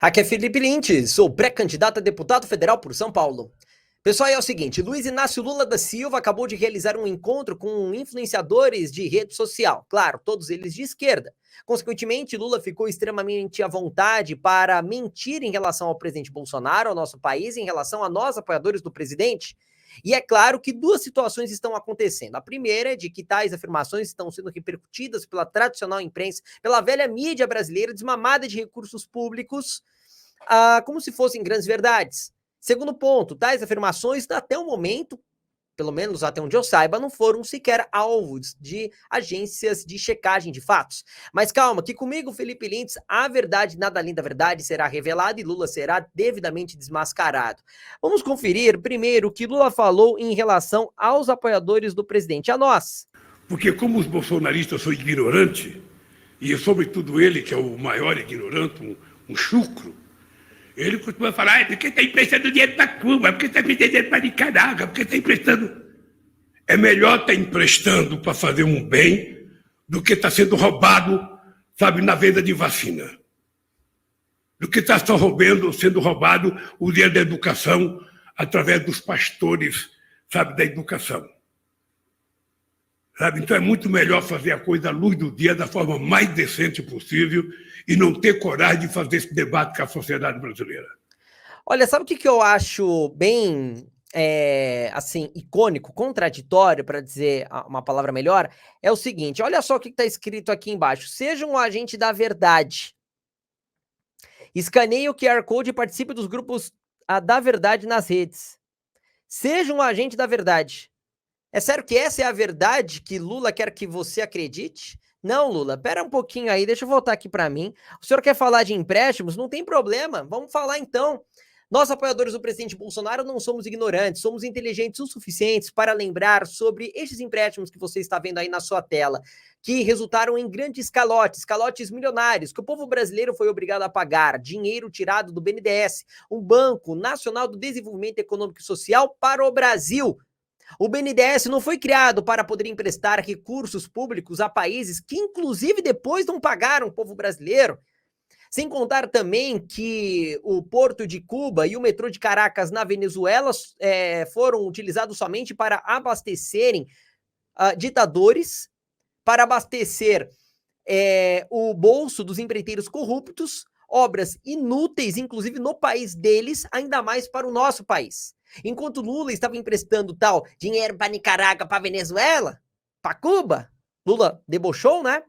Aqui é Felipe Lintz, sou pré-candidato a deputado federal por São Paulo. Pessoal, é o seguinte, Luiz Inácio Lula da Silva acabou de realizar um encontro com influenciadores de rede social, claro, todos eles de esquerda. Consequentemente, Lula ficou extremamente à vontade para mentir em relação ao presidente Bolsonaro, ao nosso país, em relação a nós, apoiadores do presidente. E é claro que duas situações estão acontecendo. A primeira é de que tais afirmações estão sendo repercutidas pela tradicional imprensa, pela velha mídia brasileira desmamada de recursos públicos, como se fossem grandes verdades. Segundo ponto, tais afirmações, até o momento, pelo menos até onde eu saiba, não foram sequer alvos de agências de checagem de fatos. Mas calma, que comigo, Felipe Lintz, a verdade, nada além da verdade, será revelada e Lula será devidamente desmascarado. Vamos conferir primeiro o que Lula falou em relação aos apoiadores do presidente, a nós. Porque como os bolsonaristas são ignorantes, e sobretudo ele, que é o maior ignorante, um chucro, ele costuma falar, porque está emprestando dinheiro para Cuba, porque está emprestando dinheiro para Nicarágua, porque está emprestando. É melhor estar emprestando para fazer um bem do que estar sendo roubado, sabe, na venda de vacina. Do que estar sendo roubado o dinheiro da educação através dos pastores, sabe, da educação. Sabe? Então é muito melhor fazer a coisa à luz do dia, da forma mais decente possível, e não ter coragem de fazer esse debate com a sociedade brasileira. Olha, sabe o que eu acho bem, assim, icônico, contraditório, para dizer uma palavra melhor? É o seguinte, olha só o que está escrito aqui embaixo. Seja um agente da verdade. Escaneie o QR Code e participe dos grupos da verdade nas redes. Seja um agente da verdade. É sério que essa é a verdade que Lula quer que você acredite? Não, Lula, pera um pouquinho aí, deixa eu voltar aqui para mim. O senhor quer falar de empréstimos? Não tem problema, vamos falar então. Nós, apoiadores do presidente Bolsonaro, não somos ignorantes, somos inteligentes o suficientes para lembrar sobre estes empréstimos que você está vendo aí na sua tela, que resultaram em grandes calotes, calotes milionários, que o povo brasileiro foi obrigado a pagar, dinheiro tirado do BNDES, um Banco Nacional do Desenvolvimento Econômico e Social para o Brasil. O BNDES não foi criado para poder emprestar recursos públicos a países que, inclusive, depois não pagaram o povo brasileiro. Sem contar também que o Porto de Cuba e o metrô de Caracas na Venezuela foram utilizados somente para abastecerem ditadores, para abastecer o bolso dos empreiteiros corruptos, obras inúteis, inclusive no país deles, ainda mais para o nosso país. Enquanto Lula estava emprestando tal dinheiro para Nicarágua, para Venezuela, para Cuba, Lula debochou, né?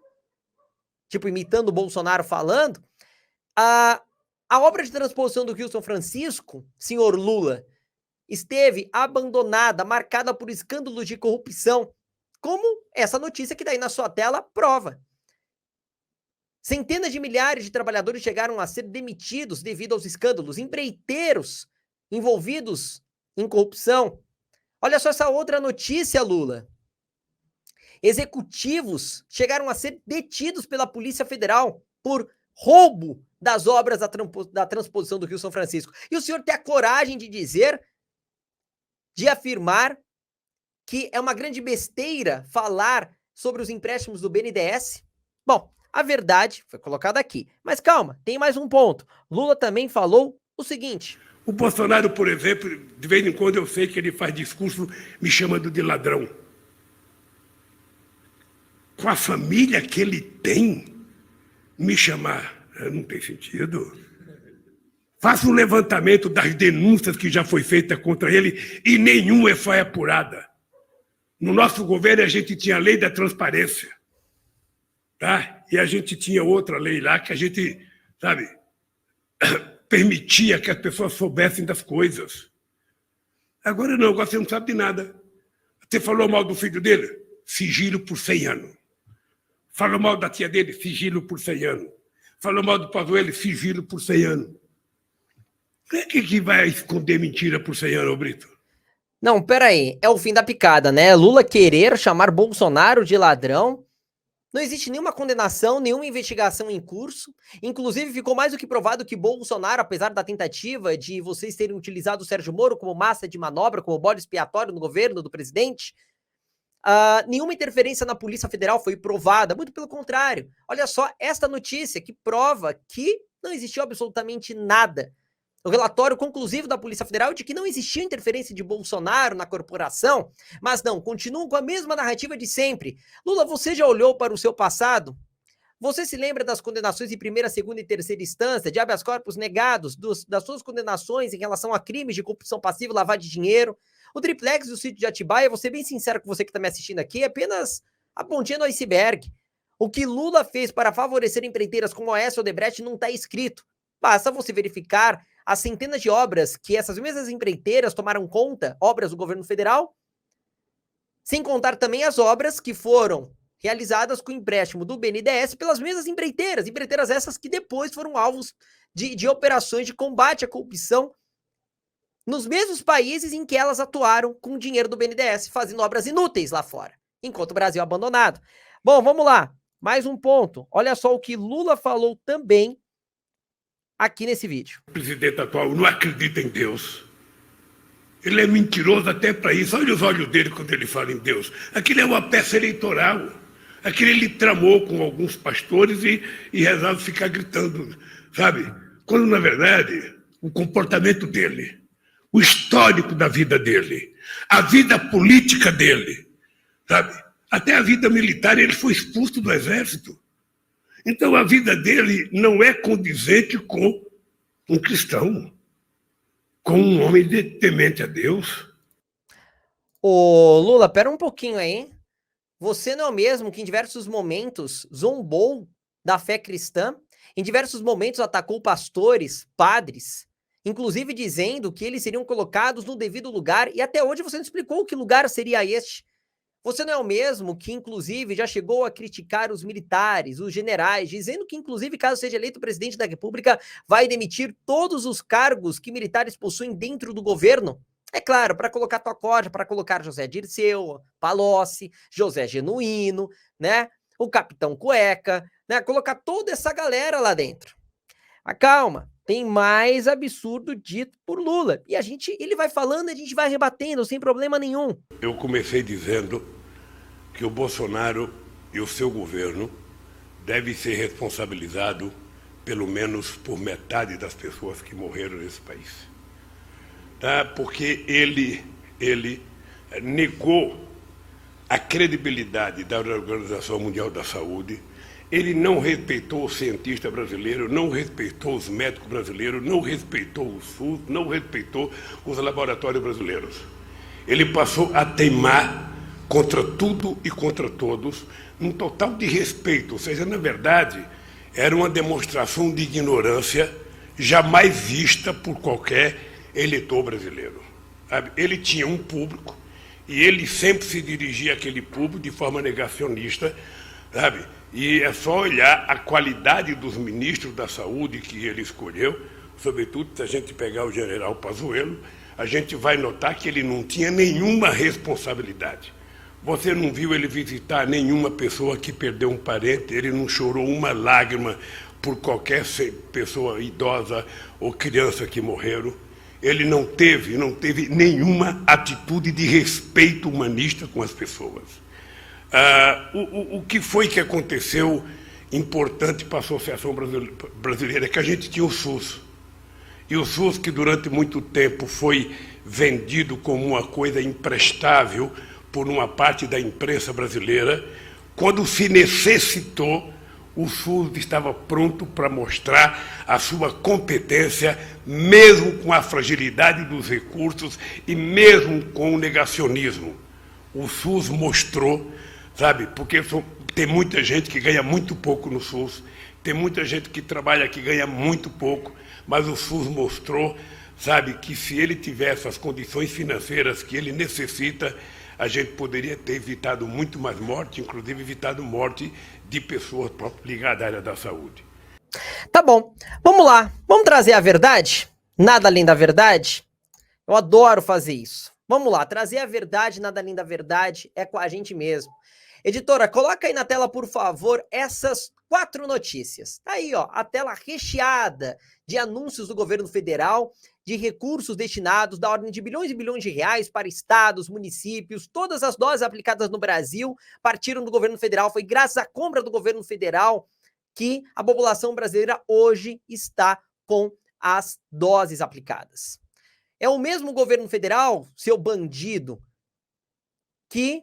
Tipo, imitando o Bolsonaro falando. A obra de transposição do Rio São Francisco, senhor Lula, esteve abandonada, marcada por escândalos de corrupção, como essa notícia que daí na sua tela prova. Centenas de milhares de trabalhadores chegaram a ser demitidos devido aos escândalos, empreiteiros envolvidos em corrupção. Olha só essa outra notícia, Lula. Executivos chegaram a ser detidos pela Polícia Federal por roubo das obras da transposição do Rio São Francisco. E o senhor tem a coragem de dizer, de afirmar que é uma grande besteira falar sobre os empréstimos do BNDES? Bom, a verdade foi colocada aqui. Mas calma, tem mais um ponto. Lula também falou o seguinte. O Bolsonaro, por exemplo, de vez em quando eu sei que ele faz discurso me chamando de ladrão. Com a família que ele tem, me chamar não tem sentido. Faça um levantamento das denúncias que já foi feita contra ele e nenhuma foi apurada. No nosso governo a gente tinha a lei da transparência, tá? E a gente tinha outra lei lá que a gente, sabe, permitia que as pessoas soubessem das coisas. Agora não, agora você não sabe de nada. Você falou mal do filho dele? Sigilo por 100 anos. Falou mal da tia dele? Sigilo por 100 anos. Falou mal do Pazuello? Sigilo por 100 anos. Quem é que vai esconder mentira por 100 anos, Brito? Não, peraí, é o fim da picada, né? Lula querer chamar Bolsonaro de ladrão. Não existe nenhuma condenação, nenhuma investigação em curso. Inclusive, ficou mais do que provado que Bolsonaro, apesar da tentativa de vocês terem utilizado o Sérgio Moro como massa de manobra, como bode expiatório no governo do presidente, nenhuma interferência na Polícia Federal foi provada, muito pelo contrário. Olha só esta notícia que prova que Não existiu absolutamente nada. O relatório conclusivo da Polícia Federal de que não existia interferência de Bolsonaro na corporação, mas não, continuam com a mesma narrativa de sempre. Lula, você já olhou para o seu passado? Você se lembra das condenações em primeira, segunda e terceira instância, de habeas corpus negados, das suas condenações em relação a crimes de corrupção passiva e lavagem de dinheiro? O triplex do sítio de Atibaia, vou ser bem sincero com você que está me assistindo aqui, é apenas a pontinha do iceberg. O que Lula fez para favorecer empreiteiras como a essa Odebrecht não está escrito. Basta você verificar as centenas de obras que essas mesmas empreiteiras tomaram conta, obras do governo federal, sem contar também as obras que foram realizadas com empréstimo do BNDES pelas mesmas empreiteiras essas que depois foram alvos de operações de combate à corrupção nos mesmos países em que elas atuaram com o dinheiro do BNDES, fazendo obras inúteis lá fora, enquanto o Brasil é abandonado. Bom, vamos lá, mais um ponto. Olha só o que Lula falou também aqui nesse vídeo. O presidente atual não acredita em Deus. Ele é mentiroso até para isso. Olha os olhos dele quando ele fala em Deus. Aquilo é uma peça eleitoral. Aquilo ele tramou com alguns pastores e resolve ficar gritando, sabe? Quando, na verdade, o comportamento dele, o histórico da vida dele, a vida política dele, sabe? Até a vida militar, ele foi expulso do exército. Então, a vida dele não é condizente com um cristão, com um homem temente a Deus. Ô, Lula, pera um pouquinho aí, hein? Você não é o mesmo que em diversos momentos zombou da fé cristã, em diversos momentos atacou pastores, padres, inclusive dizendo que eles seriam colocados no devido lugar, e até hoje você não explicou que lugar seria este. Você não é o mesmo que, inclusive, já chegou a criticar os militares, os generais, dizendo que, inclusive, caso seja eleito presidente da República, vai demitir todos os cargos que militares possuem dentro do governo? É claro, para colocar tua corda, para colocar José Dirceu, Palocci, José Genuíno, né? O Capitão Cueca, né? Colocar toda essa galera lá dentro. Mas calma, tem mais absurdo dito por Lula. E ele vai falando e a gente vai rebatendo sem problema nenhum. Eu comecei dizendo que o Bolsonaro e o seu governo devem ser responsabilizados pelo menos por metade das pessoas que morreram nesse país. Tá? Porque ele negou a credibilidade da Organização Mundial da Saúde, ele não respeitou o cientista brasileiro, não respeitou os médicos brasileiros, não respeitou o SUS, não respeitou os laboratórios brasileiros. Ele passou a teimar contra tudo e contra todos, num total de respeito, ou seja, na verdade, era uma demonstração de ignorância jamais vista por qualquer eleitor brasileiro. Sabe? Ele tinha um público e ele sempre se dirigia àquele público de forma negacionista, sabe? E é só olhar a qualidade dos ministros da saúde que ele escolheu, sobretudo se a gente pegar o general Pazuello, a gente vai notar que ele não tinha nenhuma responsabilidade. Você não viu ele visitar nenhuma pessoa que perdeu um parente, ele não chorou uma lágrima por qualquer pessoa idosa ou criança que morreram. Ele não teve nenhuma atitude de respeito humanista com as pessoas. O que foi que aconteceu importante para a Associação Brasileira é que a gente tinha o SUS. E o SUS, que durante muito tempo foi vendido como uma coisa imprestável por uma parte da imprensa brasileira, quando se necessitou, o SUS estava pronto para mostrar a sua competência, mesmo com a fragilidade dos recursos e mesmo com o negacionismo. O SUS mostrou, sabe, porque tem muita gente que ganha muito pouco no SUS, tem muita gente que trabalha que ganha muito pouco, mas o SUS mostrou, sabe, que se ele tivesse as condições financeiras que ele necessita, a gente poderia ter evitado muito mais morte, inclusive evitado morte de pessoas ligadas à área da saúde. Tá bom, vamos lá. Vamos trazer a verdade? Nada além da verdade? Eu adoro fazer isso. Vamos lá, trazer a verdade, nada além da verdade, é com a gente mesmo. Editora, coloca aí na tela, por favor, essas 4 notícias. Tá aí, ó, a tela recheada de anúncios do governo federal, de recursos destinados da ordem de bilhões e bilhões de reais para estados, municípios. Todas as doses aplicadas no Brasil partiram do governo federal. Foi graças à compra do governo federal que a população brasileira hoje está com as doses aplicadas. É o mesmo governo federal, seu bandido, que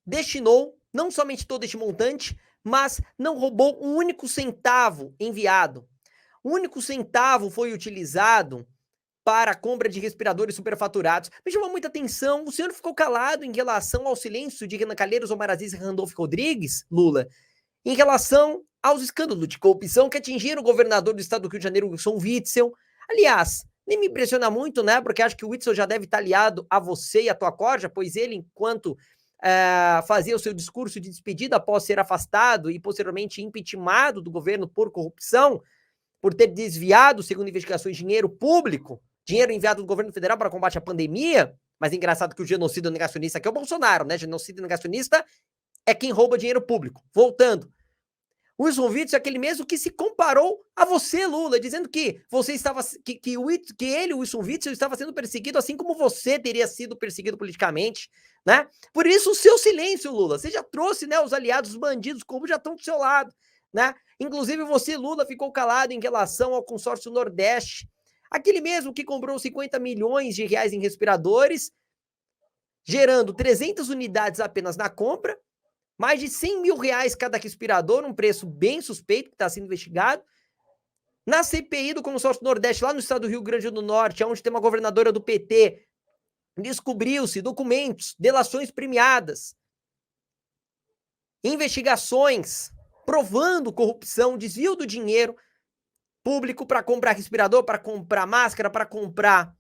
destinou não somente todo este montante, mas não roubou um único centavo enviado. O único centavo foi utilizado para a compra de respiradores superfaturados. Me chamou muita atenção, o senhor ficou calado em relação ao silêncio de Renan Calheiros, Omar Aziz e Randolfo Rodrigues, Lula, em relação aos escândalos de corrupção que atingiram o governador do estado do Rio de Janeiro, Wilson Witzel. Aliás, nem me impressiona muito, né? Porque acho que o Witzel já deve estar aliado a você e a tua corja, pois ele, enquanto fazia o seu discurso de despedida após ser afastado e posteriormente impeachmentado do governo por corrupção, por ter desviado, segundo investigações, dinheiro público, dinheiro enviado do governo federal para combate à pandemia. Mas é engraçado que o genocídio negacionista aqui é o Bolsonaro, né? Genocídio negacionista é quem rouba dinheiro público. Voltando. O Wilson Witzel é aquele mesmo que se comparou a você, Lula, dizendo que você estava, que ele, o Wilson Witzel, estava sendo perseguido assim como você teria sido perseguido politicamente, né? Por isso o seu silêncio, Lula. Você já trouxe, né, os aliados, os bandidos, como já estão do seu lado, né? Inclusive você, Lula, ficou calado em relação ao consórcio Nordeste, aquele mesmo que comprou 50 milhões de reais em respiradores, gerando 300 unidades apenas na compra, mais de 100 mil reais cada respirador, um preço bem suspeito que está sendo investigado. Na CPI do consórcio Nordeste, lá no estado do Rio Grande do Norte, onde tem uma governadora do PT, descobriu-se documentos, delações premiadas, investigações provando corrupção, desvio do dinheiro público para comprar respirador, para comprar máscara, para comprar,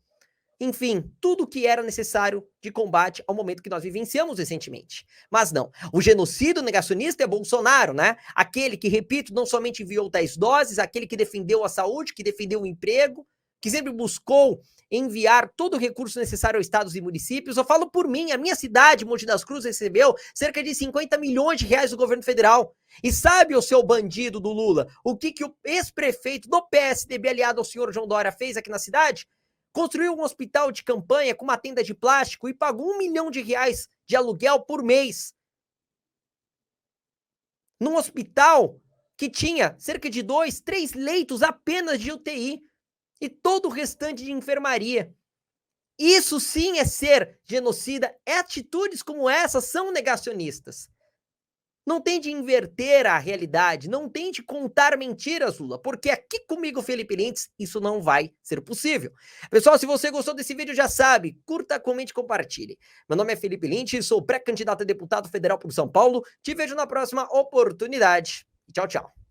enfim, tudo que era necessário de combate ao momento que nós vivenciamos recentemente. Mas não, o genocídio negacionista é Bolsonaro, né? Aquele que, repito, não somente enviou tais doses, aquele que defendeu a saúde, que defendeu o emprego, que sempre buscou enviar todo o recurso necessário aos estados e municípios. Eu falo por mim, a minha cidade, Mogi das Cruzes, recebeu cerca de 50 milhões de reais do governo federal. E sabe o seu bandido do Lula, o que o ex-prefeito do PSDB aliado ao senhor João Dória fez aqui na cidade? Construiu um hospital de campanha com uma tenda de plástico e pagou R$1 milhão de aluguel por mês. Num hospital que tinha cerca de 2, 3 leitos apenas de UTI e todo o restante de enfermaria. Isso sim é ser genocida. Atitudes como essa são negacionistas. Não tente inverter a realidade, não tente contar mentiras, Lula, porque aqui comigo, Felipe Lintz, isso não vai ser possível. Pessoal, se você gostou desse vídeo, já sabe, curta, comente e compartilhe. Meu nome é Felipe Lintz, sou pré-candidato a deputado federal por São Paulo. Te vejo na próxima oportunidade. Tchau, tchau.